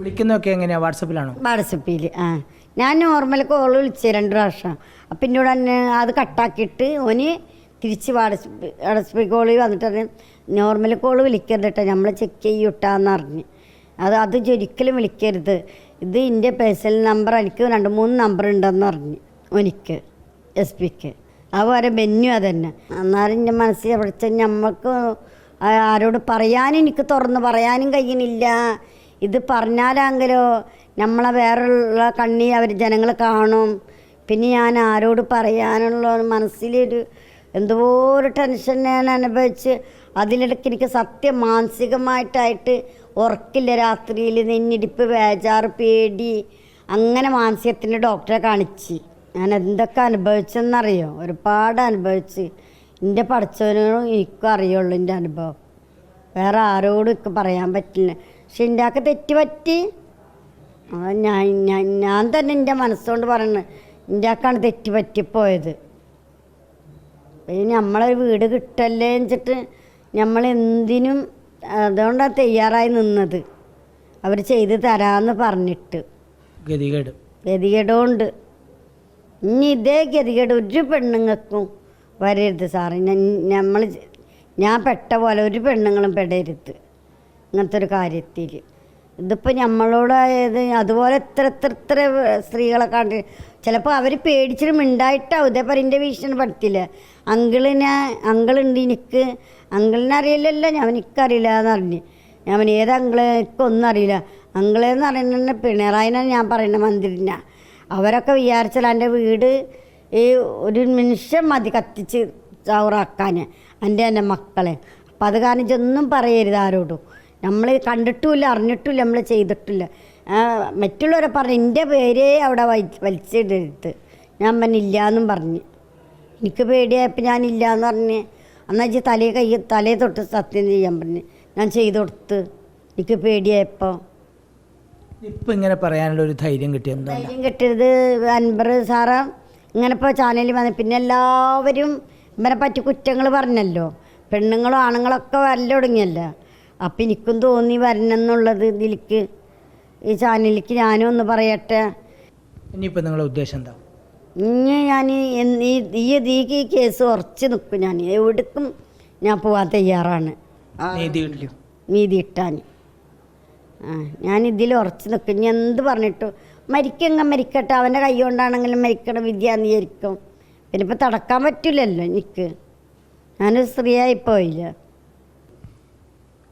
വിളിക്കുന്നതൊക്കെ എങ്ങനെയാണ്? വാട്സപ്പിലാണോ? വാട്സപ്പിൽ. ഞാൻ നോർമൽ കോൾ വിളിച്ച് 2 പ്രാവശ്യം. അപ്പം എന്നോട് തന്നെ അത് കട്ടാക്കിയിട്ട് ഓന് തിരിച്ച് വാട്സപ്പ് കോളിൽ വന്നിട്ട് നോർമൽ കോൾ വിളിക്കരുത് കേട്ടോ, നമ്മൾ ചെക്ക് ചെയ്യൂട്ടാന്ന് പറഞ്ഞ്. അത് ഒരിക്കലും വിളിക്കരുത്, ഇത് എൻ്റെ പേഴ്സണൽ നമ്പർ, എനിക്ക് 2-3 നമ്പർ ഉണ്ടെന്ന് പറഞ്ഞ് എനിക്ക് SP-ക്ക്. അതുപോലെ ബെന്നു അതന്നെ. എന്നാലും എൻ്റെ മനസ്സിൽ പഠിച്ച നമ്മൾക്ക് ആരോട് പറയാനും എനിക്ക് തുറന്ന് പറയാനും കഴിയുന്നില്ല. ഇത് പറഞ്ഞാലെങ്കിലോ നമ്മളെ വേറെയുള്ള കണ്ണി അവർ ജനങ്ങൾ കാണും. പിന്നെ ഞാൻ ആരോട് പറയാനുള്ള മനസ്സിലൊരു എന്തോ ഒരു ടെൻഷൻ ഞാൻ അനുഭവിച്ച് അതിലിടയ്ക്ക് എനിക്ക് സത്യം മാനസികമായിട്ടായിട്ട് ഉറക്കില്ല. രാത്രിയിൽ നെഞ്ഞിടിപ്പ്, ബേജാറ്, പേടി, അങ്ങനെ മാനസികത്തിൻ്റെ ഡോക്ടറെ കാണിച്ച് ഞാൻ എന്തൊക്കെ അനുഭവിച്ചെന്നറിയോ? ഒരുപാട് അനുഭവിച്ച്. എൻ്റെ പഠിച്ചവനോടും എനിക്കും അറിയുള്ളൂ എൻ്റെ അനുഭവം. വേറെ ആരോടും എനിക്ക് പറയാൻ പറ്റില്ല. പക്ഷെ എൻ്റെ ഒക്കെ തെറ്റ് പറ്റി. ഞാൻ തന്നെ എൻ്റെ മനസ്സുകൊണ്ട് പറയുന്നത് എൻ്റെ ആക്കാണ് തെറ്റ് പറ്റിപ്പോയത്. പിന്നെ നമ്മളെ വീട് കിട്ടല്ലേ വെച്ചിട്ട് നമ്മളെന്തിനും അതുകൊണ്ടാണ് തയ്യാറായി നിന്നത്. അവർ ചെയ്ത് തരാമെന്ന് പറഞ്ഞിട്ട് ഗതികേടുണ്ട്. ഇനി ഇതേ ഗതികേട് ഒരു പെണ്ണുങ്ങൾക്കും വരരുത് സാറേ. ഞാൻ പെട്ട പോലെ ഒരു പെണ്ണുങ്ങളും പെടരുത് ഇങ്ങനത്തെ ഒരു കാര്യത്തിൽ. ഇതിപ്പോൾ നമ്മളോടായത് അതുപോലെ എത്ര സ്ത്രീകളെ കണ്ട് ചിലപ്പോൾ അവർ പേടിച്ചിട്ട് മിണ്ടായിട്ടാവും. ഇതേപോലെ എൻ്റെ ഭീഷണി പെടുത്തില്ല. അങ്കിളുണ്ട് എനിക്ക്, അങ്കിളിനെ അറിയില്ലല്ലോ, എനിക്കറിയില്ല എന്ന് പറഞ്ഞ്. ഞാൻ ഏത് അങ്കിള് എനിക്കൊന്നും അറിയില്ല. അങ്കിളെന്ന് പറയുന്നത് പിണറായിനെ ഞാൻ പറയുന്ന മന്ത്രിനെ. അവരൊക്കെ വിചാരിച്ചാൽ എൻ്റെ വീട് ഈ ഒരു നിമിഷം മതി കത്തിച്ച് ചവറാക്കാൻ എൻ്റെ മക്കളെ. അപ്പം അത് കാരണം ഇതൊന്നും പറയരുത് ആരോടും. നമ്മൾ കണ്ടിട്ടുമില്ല, അറിഞ്ഞിട്ടില്ല, നമ്മൾ ചെയ്തിട്ടില്ല. മറ്റുള്ളവരെ പറഞ്ഞ് എൻ്റെ പേരേ അവിടെ വലിച്ചിടരുത്. ഞാൻ പറഞ്ഞില്ല എന്നും പറഞ്ഞ്. എനിക്ക് പേടിയായപ്പോൾ ഞാനില്ല എന്ന് പറഞ്ഞ് എന്നാൽ തലേ തൊട്ട് സത്യം ചെയ്യാൻ പറഞ്ഞ് ഞാൻ ചെയ്തു കൊടുത്ത്. എനിക്ക് പേടിയായപ്പോൾ ഇപ്പം ഇങ്ങനെ പറയാനുള്ള ഒരു ധൈര്യം കിട്ടിയത് അൻവർ സാറ് ഇങ്ങനെ ഇപ്പോൾ ചാനലിൽ വന്ന് പിന്നെ എല്ലാവരും ഇവരെ പറ്റി കുറ്റങ്ങൾ പറഞ്ഞല്ലോ. പെണ്ണുങ്ങളും ആണുങ്ങളൊക്കെ വരല തുടങ്ങിയല്ലോ. അപ്പം എനിക്കും തോന്നി വരണമെന്നുള്ളത് ഇതിലേക്ക് ഈ ചാനലിലേക്ക് ഞാനും ഒന്ന് പറയട്ടെ. ഇനിയിപ്പോൾ നിങ്ങളുടെ ഉദ്ദേശം എന്താ? ഇനി ഞാൻ ഈ കേസ് ഉറച്ച് നിൽക്കും. ഞാൻ എവിടേക്കും ഞാൻ പോകാൻ തയ്യാറാണ് നീതി കിട്ടാൻ. ഞാനിതിൽ ഉറച്ച് നിൽക്കും. ഇനി എന്ത് പറഞ്ഞിട്ടു മരിക്കട്ടെ, അവൻ്റെ കൈ കൊണ്ടാണെങ്കിലും മരിക്കണം വിദ്യാന്ന് വിചാരിക്കും. പിന്നെ ഇപ്പം തടക്കാൻ പറ്റില്ലല്ലോ എനിക്ക്. ഞാനൊരു സ്ത്രീയായിപ്പോയില്ല.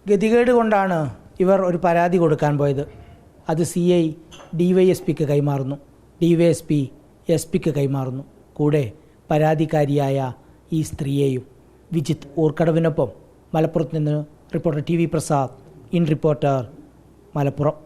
ഗതികേട് കൊണ്ടാണ് ഇവർ ഒരു പരാതി കൊടുക്കാൻ പോയത്. അത് CI DYSPക്ക് കൈമാറുന്നു, DYSP SP-ക്ക് കൈമാറുന്നു. കൂടെ പരാതിക്കാരിയായ ഈ സ്ത്രീയെയും. വിജിത്ത് ഊർക്കടവിനൊപ്പം മലപ്പുറത്ത് നിന്ന് reporter TV Prasad, in reporter, Malappuram.